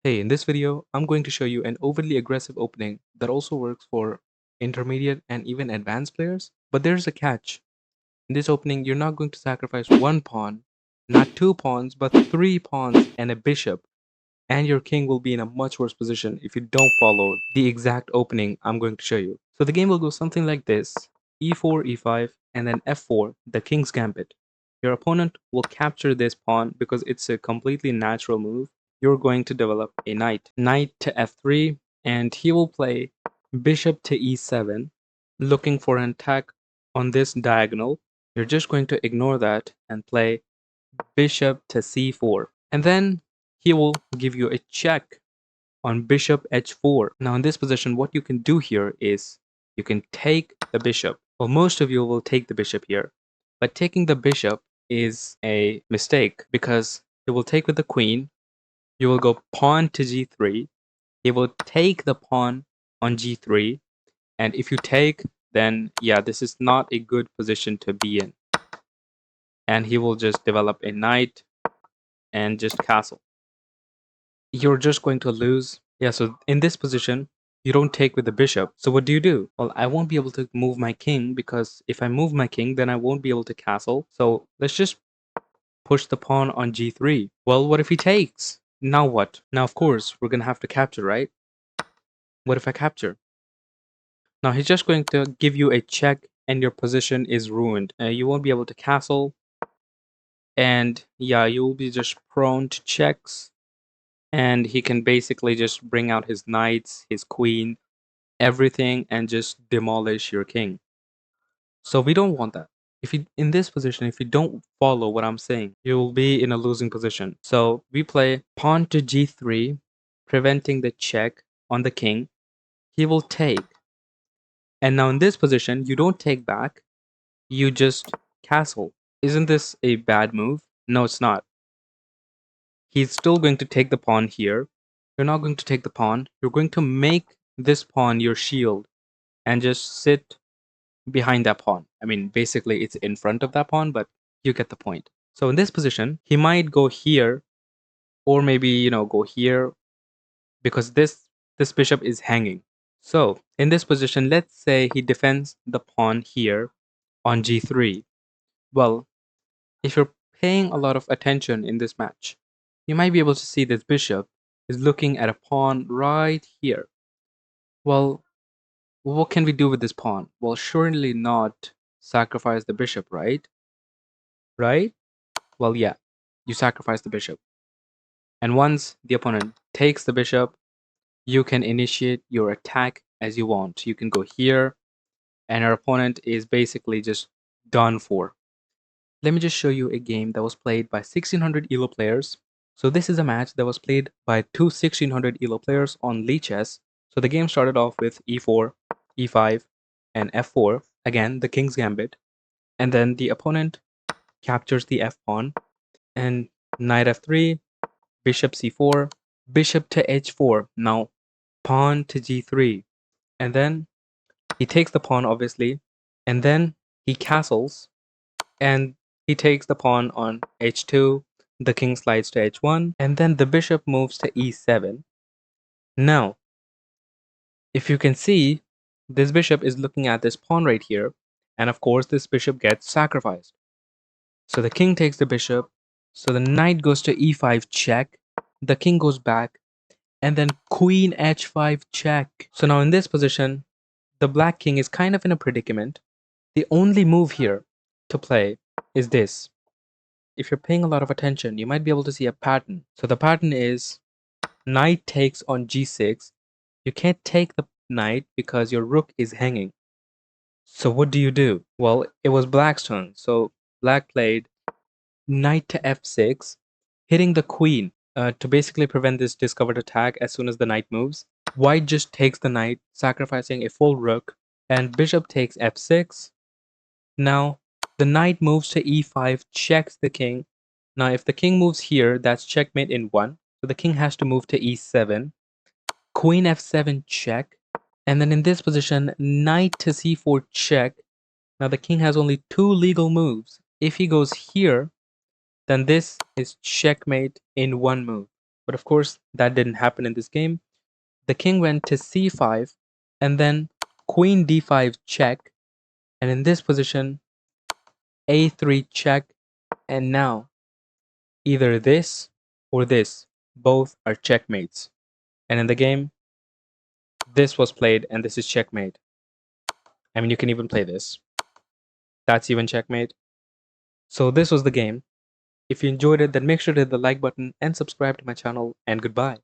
Hey, in this video, I'm going to show you an overly aggressive opening that also works for intermediate and even advanced players. But there's a catch. In this opening, you're not going to sacrifice one pawn, not two pawns, but three pawns and a bishop. And your king will be in a much worse position if you don't follow the exact opening I'm going to show you. So the game will go something like this: e4, e5, and then f4, the king's gambit. Your opponent will capture this pawn because it's a completely natural move. You're going to develop a knight to f3, and he will play bishop to e7, looking for an attack on this diagonal. You're just going to ignore that and play bishop to c4. And then he will give you a check on bishop h4. Now in this position, what you can do here is you can take the bishop. Well, most of you will take the bishop here, but taking the bishop is a mistake because you will take with the queen, you will go pawn to g3, he will take the pawn on g3, and if you take, then yeah, this is not a good position to be in. And he will just develop a knight and just castle. You're just going to lose. Yeah, so in this position, you don't take with the bishop. So what do? Well, I won't be able to move my king because if I move my king, then I won't be able to castle. So let's just push the pawn on g3. Well, what if he takes? Now what? Now, of course, we're going to have to capture, right? What if I capture? Now, he's just going to give you a check and your position is ruined. You won't be able to castle. And yeah, you will be just prone to checks. And he can basically just bring out his knights, his queen, everything, and just demolish your king. So we don't want that. If you in this position, if you don't follow what I'm saying, you will be in a losing position. So we play pawn to g3, preventing the check on the king. He will take. And now in this position, you don't take back, you just castle. Isn't this a bad move? No, it's not. He's still going to take the pawn here. You're not going to take the pawn. You're going to make this pawn your shield and just sit behind that pawn. I mean, basically it's in front of that pawn, but you get the point. So in this position, he might go here or maybe, go here because this bishop is hanging. So in this position, let's say he defends the pawn here on g3. Well, if you're paying a lot of attention in this match, you might be able to see this bishop is looking at a pawn right here. Well, what can we do with this pawn? Well, surely not sacrifice the bishop, right? Right? Well, yeah, you sacrifice the bishop. And once the opponent takes the bishop, you can initiate your attack as you want. You can go here, and our opponent is basically just done for. Let me just show you a game that was played by 1600 ELO players. So this is a match that was played by two 1600 ELO players on Lichess. So the game started off with e4, e5, and f4. Again, the king's gambit. And then the opponent captures the f pawn. And knight f3, bishop c4, bishop to h4. Now, pawn to g3. And then he takes the pawn, obviously. And then he castles. And he takes the pawn on h2. The king slides to h1. And then the bishop moves to e7. Now, if you can see, this bishop is looking at this pawn right here. And of course, this bishop gets sacrificed. So the king takes the bishop. So the knight goes to e5 check. The king goes back. And then queen h5 check. So now in this position, the black king is kind of in a predicament. The only move here to play is this. If you're paying a lot of attention, you might be able to see a pattern. So the pattern is knight takes on g6. You can't take the knight because your rook is hanging. So what do? Well, it was black's turn. So black played knight to f6, hitting the queen to basically prevent this discovered attack as soon as the knight moves. White just takes the knight, sacrificing a full rook, and bishop takes f6. Now, the knight moves to e5, checks the king. Now, if the king moves here, that's checkmate in 1. So the king has to move to e7. Queen f7 check. And then in this position, knight to c4 check. Now the king has only 2 legal moves. If he goes here, then this is checkmate in 1 move. But of course, that didn't happen in this game. The king went to c5 and then queen d5 check. And in this position, a3 check. And now either this or this, both are checkmates. And in the game, this was played and this is checkmate. I mean, you can even play this. That's even checkmate. So this was the game. If you enjoyed it, then make sure to hit the like button and subscribe to my channel, and goodbye.